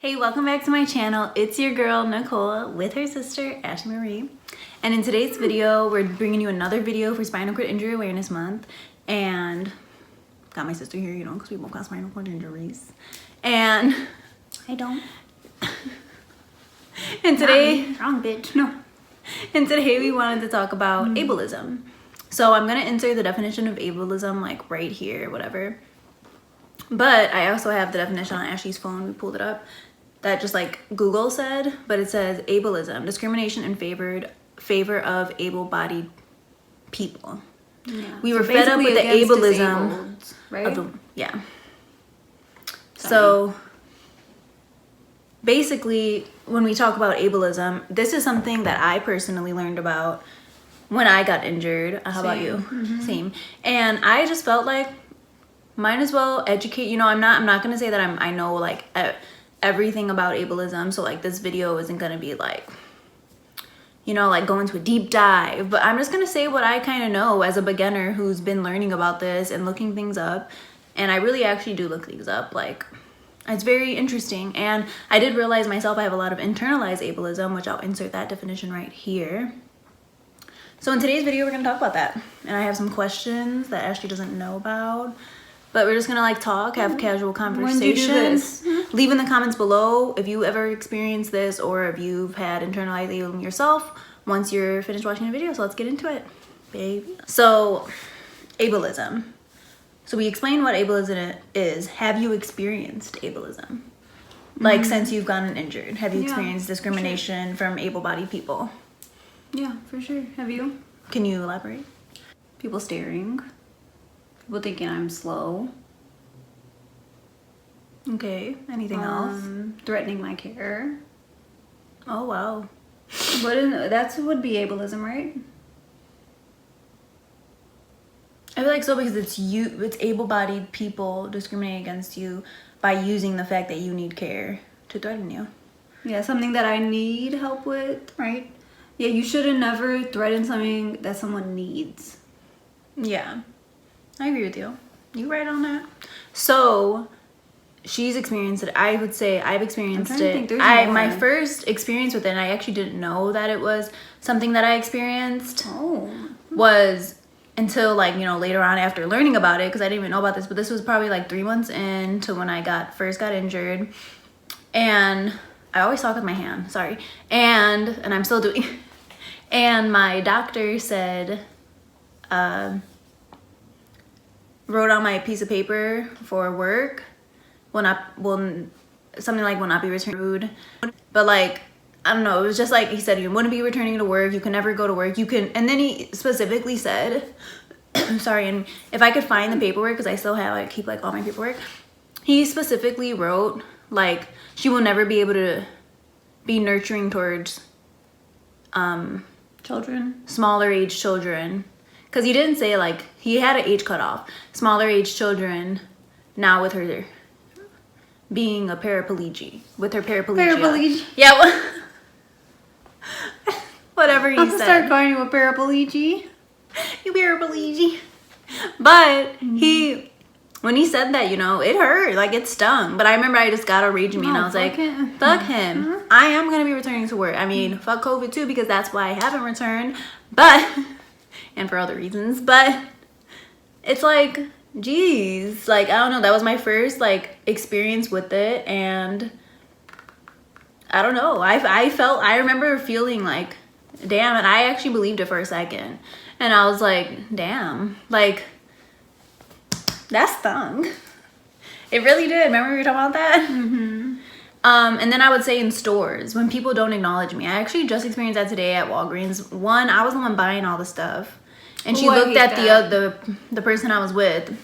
Hey, welcome back to my channel. It's your girl Nicole with her sister Ashley Marie, and in today's video we're bringing you another video for Spinal Cord Injury Awareness Month. And got my sister here, you know, because we both got spinal cord injuries. And I don't. and today Wrong bitch. No. and today we wanted to talk about ableism. So I'm gonna insert the definition of ableism like right here, whatever. But I also have the definition on Ashley's phone. We pulled it up. That just like Google said, but it says ableism, discrimination in favor of able-bodied people. Yeah. We were fed up with the ableism, right? Yeah. So basically, when we talk about ableism, this is something that I personally learned about when I got injured. How about you? Mm-hmm. Same. And I just felt like might as well educate. You know, I'm not gonna say that I know like everything about ableism, so like this video isn't gonna be like, you know, like go into a deep dive, but I'm just gonna say what I kind of know as a beginner who's been learning about this and looking things up. And I really actually do look things up. Like, it's very interesting. And I did realize myself I have a lot of internalized ableism, which I'll insert that definition right here. So in today's video we're gonna talk about that, and I have some questions that Ashley doesn't know about. But we're just gonna like talk, have casual conversations. When do you do this? Leave in the comments below if you ever experienced this or if you've had internalized ableism yourself once you're finished watching the video. So let's get into it, baby. So, ableism. So we explained what ableism is. Have you experienced ableism? Like since you've gotten injured, have you experienced discrimination from able-bodied people? Yeah, for sure. Have you? Can you elaborate? People staring. People thinking I'm slow. Okay, anything else? Threatening my care. Oh wow. That would be ableism, right? I feel like so because it's able-bodied people discriminating against you by using the fact that you need care to threaten you. Yeah, something that I need help with, right? Yeah, you shouldn't never threaten something that someone needs. Yeah, I agree with you. You right on that. So she's experienced it. I would say I've experienced it. My first experience with it, and I actually didn't know that it was something that I experienced. Was until like, you know, later on after learning about it, because I didn't even know about this, but this was probably like 3 months into when I first got injured. And I always talk with my hand, sorry. And I'm still doing. And my doctor said, wrote on my piece of paper for work, something like will not be returned rude. But like, I don't know, it was just like he said, you wouldn't be returning to work, you can never go to work, you can, and then he specifically said, sorry, and if I could find the paperwork, because I keep like all my paperwork, he specifically wrote like she will never be able to be nurturing towards smaller age children, because he didn't say like, he had an age cutoff, smaller age children now with her being a paraplegic, with her paraplegia. Yeah, whatever he said. I'll start calling you a paraplegic. You paraplegic. But when he said that, you know, it hurt, like it stung. But I remember I just got a rage in me, and I was like, fuck him. I am gonna be returning to work. I mean, fuck COVID too, because that's why I haven't returned. But and for other reasons. But it's like, geez, like I don't know. That was my first like experience with it, and I don't know. I remember feeling like, damn, and I actually believed it for a second, and I was like, damn, like that stung. It really did. Remember we were talking about that? And then I would say in stores, when people don't acknowledge me. I actually just experienced that today at Walgreens. I was the one buying all the stuff, and she looked at the person I was with,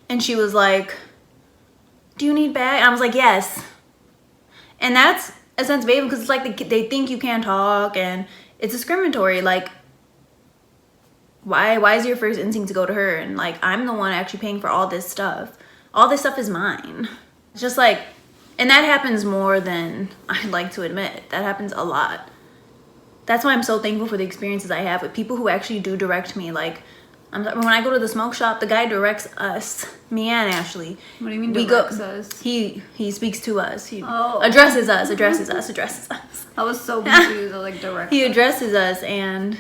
and she was like, do you need bag? And I was like, yes. And that's a sense of ableism, because it's like they think you can't talk, and it's discriminatory. Like, why is your first instinct to go to her? And like, I'm the one actually paying for all this stuff. All this stuff is mine. It's just like, and that happens more than I'd like to admit. That happens a lot. That's why I'm so thankful for the experiences I have with people who actually do direct me. Like, When I go to the smoke shop, the guy directs us, me and Ashley. What do you mean we directs go, us? He speaks to us. He Oh. addresses us. I was so confused. I was like, direct. He addresses us, and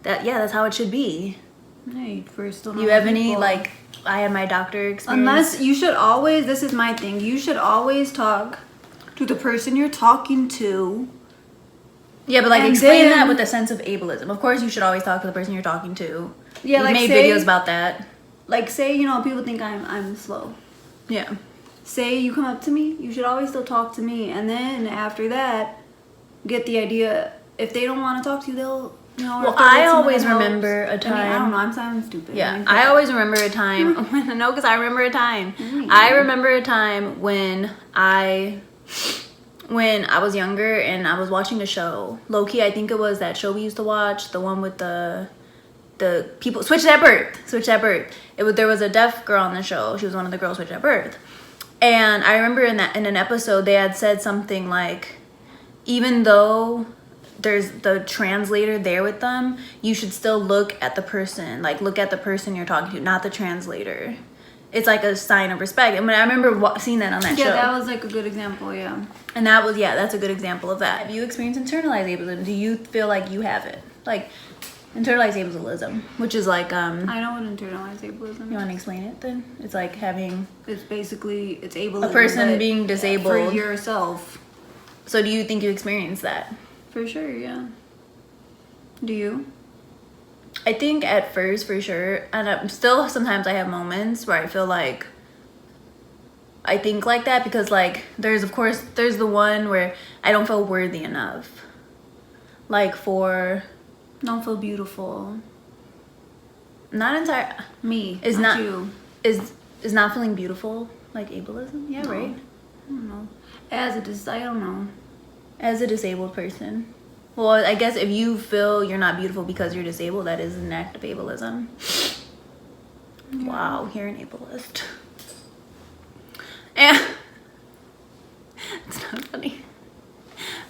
that's how it should be. Hey, first don't You have any, like, I had my doctor experience. Unless you should always, this is my thing, you should always talk to the person you're talking to. Yeah, but like And explain then- that with a sense of ableism. Of course, you should always talk to the person you're talking to. Yeah, We've like made say- videos about that. Like, say, you know, people think I'm slow. Yeah. Say you come up to me, you should always still talk to me. And then after that, get the idea. If they don't want to talk to you, they'll, you know. Well, I always remember a I time. don't know, I'm sounding stupid. Yeah, I always remember a time. No, because I remember a time. I remember a time when I was younger and I was watching a show. Low key, I think it was that show we used to watch, the one with the people switched at birth. There was a deaf girl on the show. She was one of the girls switched at birth. And I remember in an episode they had said something like, even though there's the translator there with them, you should still look at the person. Like, look at the person you're talking to, not the translator. It's like a sign of respect. I mean, I remember seeing that on that show. Yeah, that was like a good example, yeah. And that's a good example of that. Have you experienced internalized ableism? Do you feel like you have it? Like, internalized ableism, which is like, I know what internalized ableism you want to explain it then? It's like having... It's basically, it's ableism. A person but being disabled. For yourself. So do you think you experienced that? For sure, yeah. Do you? I think at first, for sure, and I'm still, sometimes I have moments where I feel like I think like that, because like there's the one where I don't feel worthy enough, like for Don't feel beautiful. not entire Me, is not not you. is not feeling beautiful like ableism. Yeah, No. right. I don't know. I don't know. As a disabled person, well, I guess if you feel you're not beautiful because you're disabled, that is an act of ableism. Yeah. Wow, you're an ableist. And it's not funny.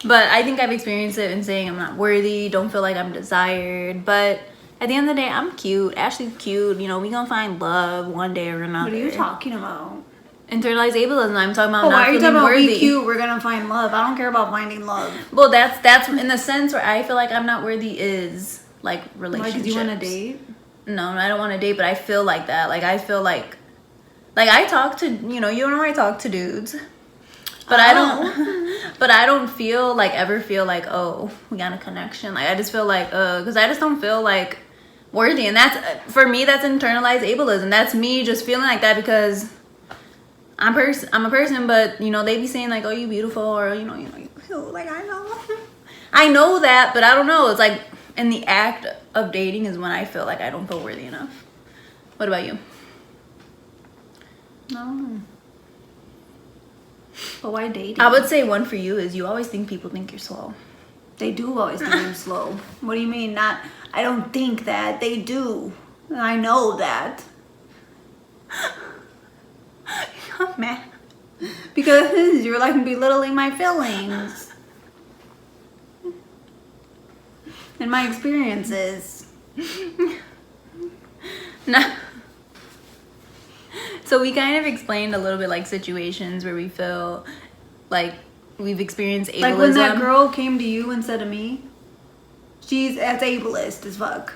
But I think I've experienced it in saying I'm not worthy, don't feel like I'm desired. But at the end of the day, I'm cute. Ashley's cute. You know, we gonna find love one day or another. What are you talking about? Internalized ableism. I'm talking about Oh, not why are you feeling talking about worthy. be cute? We're gonna find love. I don't care about finding love. Well, that's in the sense where I feel like I'm not worthy is like relationships. Like, do you want to date? No, I don't want to date, but I feel like that. Like, I feel like I talk to, you know I talk to dudes. But I don't ever feel like, oh, we got a connection. Like, I just feel like, because I just don't feel like worthy. And that's, for me, that's internalized ableism. That's me just feeling like that because I'm a person, but, you know, they be saying like, oh, you beautiful, or, you know, like, I know that, but I don't know. It's like, in the act of dating is when I feel like I don't feel worthy enough. What about you? No. But why dating? I would say one for you is you always think people think you're slow. They do always think I'm slow. What do you mean? Not, I don't think that. They do. I know that. I'm mad. Because you're like belittling my feelings. And my experiences. No. So we kind of explained a little bit like situations where we feel like we've experienced ableism. Like when that girl came to you instead of me. That's ableist as fuck.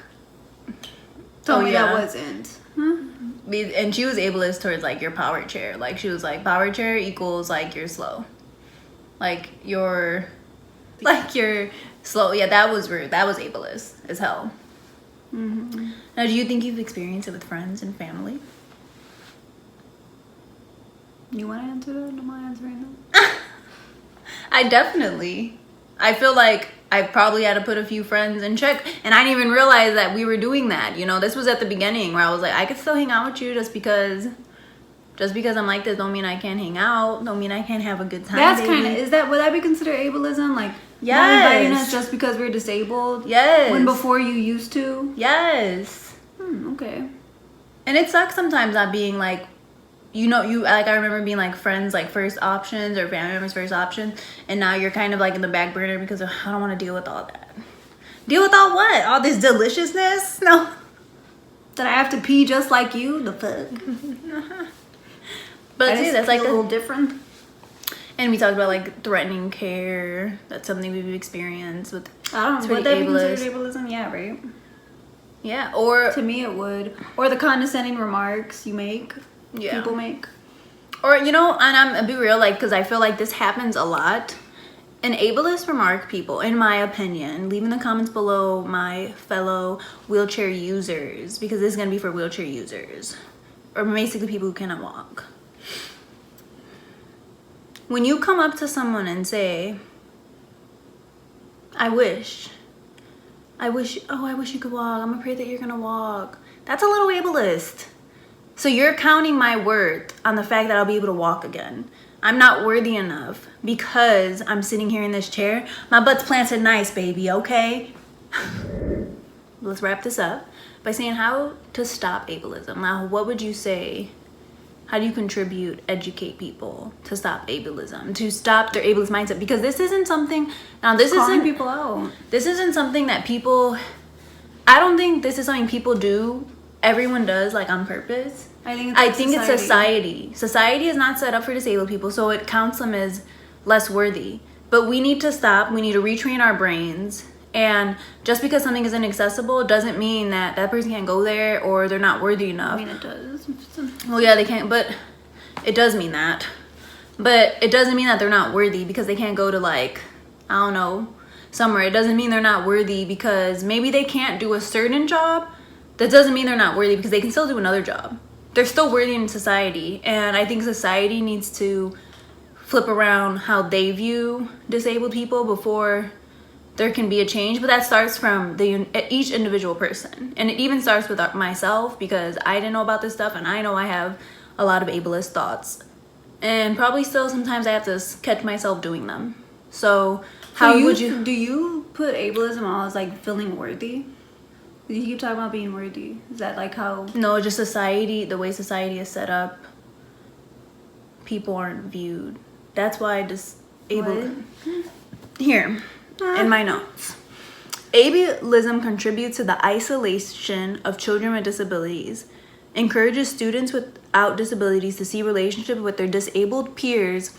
Tell me that wasn't. And she was ableist towards like your power chair. Like she was like, power chair equals like you're slow. Like you're slow. Yeah, that was rude. That was ableist as hell. Mm-hmm. Now, do you think you've experienced it with friends and family? You want to answer that? Am I answering that? I feel like I probably had to put a few friends in check, and I didn't even realize that we were doing that. You know, this was at the beginning where I was like, I could still hang out with you just because I'm like this don't mean I can't hang out, don't mean I can't have a good time. That's kind of, would that be considered ableism? Like, yes, not inviting us just because we're disabled? Yes. When before you used to? Yes. Okay. And it sucks sometimes not being like, like I remember being like friends like first options or family members first option, and now you're kind of like in the back burner because I don't want to deal with all that. Deal with all what? All this deliciousness? No. That I have to pee just like you? The fuck? But see, that's like a little different. And we talked about like threatening care. That's something we've experienced with. I don't know. Would that be considered ableism? Yeah, right. Yeah, or to me it would. Or the condescending remarks you make. Yeah. People make. Or, you know, and I'm gonna be real, like, because I feel like this happens a lot. An ableist remark, people, in my opinion, leave in the comments below, my fellow wheelchair users, because this is going to be for wheelchair users, or basically people who cannot walk. When you come up to someone and say, I wish you could walk, I'm afraid that you're going to walk. That's a little ableist. So you're counting my worth on the fact that I'll be able to walk again. I'm not worthy enough because I'm sitting here in this chair. My butt's planted nice, baby, okay? Let's wrap this up by saying how to stop ableism. Now, what would you say? How do you contribute, educate people to stop ableism, to stop their ableist mindset? Because this isn't something, now this isn't people out. This isn't something that people, I don't think this is something people do. Everyone does, like, on purpose. I think it's society. Society is not set up for disabled people, so it counts them as less worthy. But we need to stop. We need to retrain our brains. And just because something is inaccessible doesn't mean that that person can't go there or they're not worthy enough. I mean, it does. Well, yeah, they can't, but it does mean that. But it doesn't mean that they're not worthy because they can't go to, like, I don't know, somewhere. It doesn't mean they're not worthy because maybe they can't do a certain job. That doesn't mean they're not worthy because they can still do another job. They're still worthy in society. And I think society needs to flip around how they view disabled people before there can be a change. But that starts from each individual person. And it even starts with myself because I didn't know about this stuff. And I know I have a lot of ableist thoughts. And probably still sometimes I have to catch myself doing them. So how would you... Do you put ableism on as like feeling worthy? You keep talking about being worthy. Is that like how... No, just society, the way society is set up, people aren't viewed. That's why disabled... Here, in my notes. Ableism contributes to the isolation of children with disabilities, encourages students without disabilities to see relationships with their disabled peers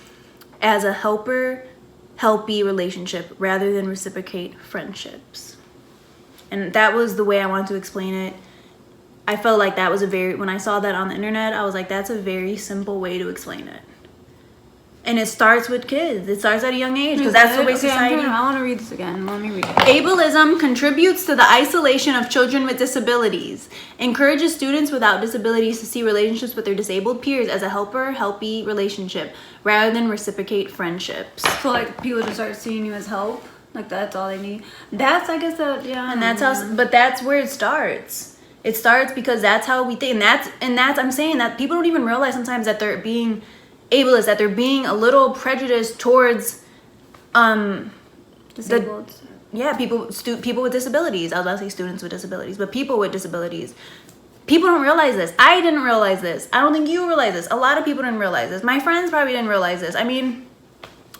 as a helper-helpy relationship rather than reciprocate friendships. And that was the way I wanted to explain it. I felt like that was when I saw that on the internet, I was like, that's a very simple way to explain it. And it starts with kids. It starts at a young age because that's the way society... I want to read this again. Let me read it. Ableism contributes to the isolation of children with disabilities, encourages students without disabilities to see relationships with their disabled peers as a helper-helpy relationship rather than reciprocate friendships. So like people just start seeing you as help? Like that's all they need. That's I guess yeah. And that's how, but that's where it starts. It starts because that's how we think, and that's I'm saying that people don't even realize sometimes that they're being ableist, that they're being a little prejudiced towards disabled. People with disabilities. I was about to say students with disabilities, but people with disabilities. People don't realize this. I didn't realize this. I don't think you realize this. A lot of people didn't realize this. My friends probably didn't realize this. I mean,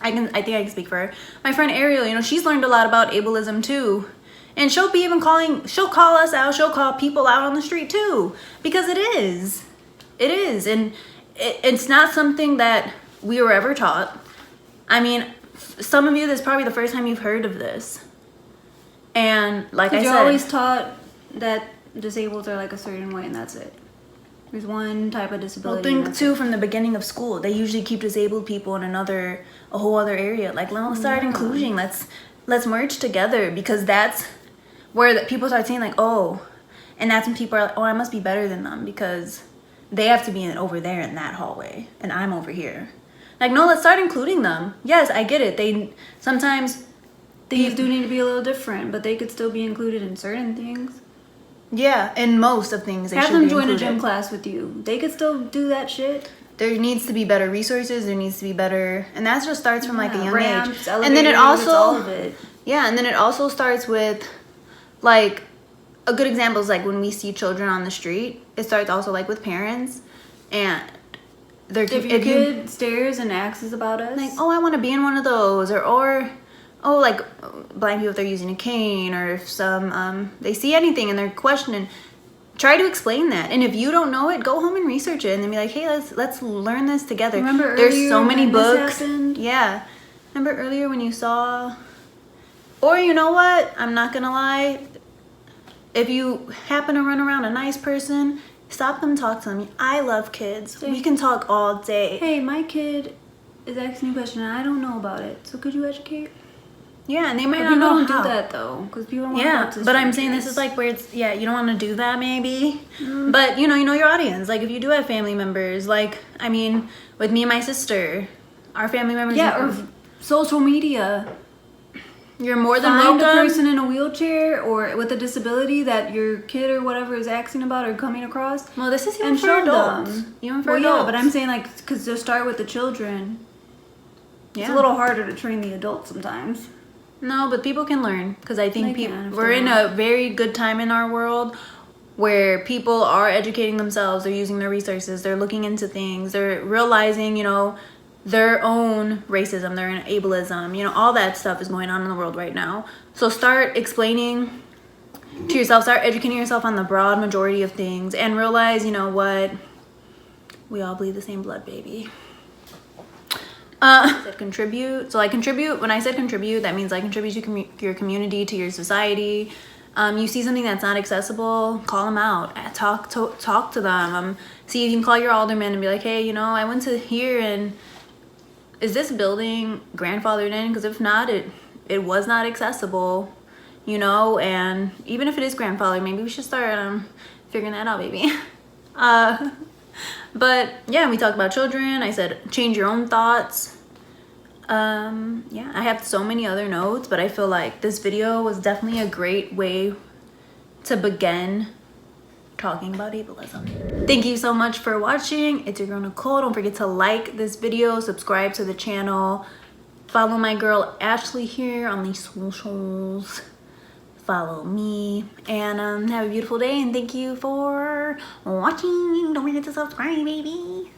I think I can speak for her. My friend Ariel, you know, she's learned a lot about ableism too. And she'll call us out, she'll call people out on the street too. Because it is. It is. And it's not something that we were ever taught. I mean, some of you, this is probably the first time you've heard of this. And like I said, you're always taught that disabled are like a certain way and that's it. There's one type of disability. Well, think too from the beginning of school. They usually keep disabled people in a whole other area. Like, let's start including. Let's merge together because that's where people start saying like, oh, and that's when people are like, oh, I must be better than them because they have to be over there in that hallway and I'm over here. Like, no, let's start including them. Yes, I get it. Sometimes things do need to be a little different, but they could still be included in certain things. Yeah, in most of things they have should them be join included. A gym class with you. They could still do that shit. There needs to be better resources. There needs to be better, and that just starts from like a young ramps, age. And then it all also, of it. Yeah, and then it also starts with, like, a good example is like when we see children on the street. It starts also like with parents, and if your kid stares and asks about us, like, oh, I want to be in one of those, or oh, like blind people if they're using a cane, or if they see anything and they're questioning. try to explain that. And if you don't know it, go home and research it and then be like, hey, let's learn this together. Remember there's so many books. Happened? Yeah. Remember earlier when you saw, or you know what? I'm not gonna lie. If you happen to run around a nice person, stop them, talk to them. I love kids. We can talk all day. Hey, my kid is asking you a question and I don't know about it. So could you educate? Yeah, and they might But not know people how. don't do that though, because people don't want to Yeah, talk to but I'm saying strangers. this is like where it's, yeah, you don't want to do that maybe. But you know your audience. Like if you do have family members, like, I mean, with me and my sister, our family members. Yeah, or social media. You're more than Find welcome. a person in a wheelchair or with a disability that your kid or whatever is asking about or coming across. Well, this is even And for show adults. them. Even for Well, adults. yeah, but I'm saying like, because they'll start with the children. It's Yeah. a little harder to train the adults sometimes. No, but people can learn because I think They can if we're they in want. a very good time in our world where people are educating themselves. They're using their resources. They're looking into things. They're realizing, their own racism, their ableism. All that stuff is going on in the world right now. So start explaining to yourself. Start educating yourself on the broad majority of things and realize, what? We all bleed the same blood, baby. Contribute. So I contribute. When I said contribute, that means I contribute to your community, to your society. You see something that's not accessible, call them out. Talk to them. See if you can call your alderman and be like, hey, I went to here and is this building grandfathered in? Because if not, it was not accessible. And even if it is grandfathered, maybe we should start figuring that out, baby. But yeah, we talked about children. I said change your own thoughts. Yeah, I have so many other notes, but I feel like this video was definitely a great way to begin talking about ableism. Thank you so much for watching. It's your girl Nicole. Don't forget to like this video, subscribe to the channel, follow my girl Ashley here on the socials. Follow me and have a beautiful day, and thank you for watching. Don't forget to subscribe, baby.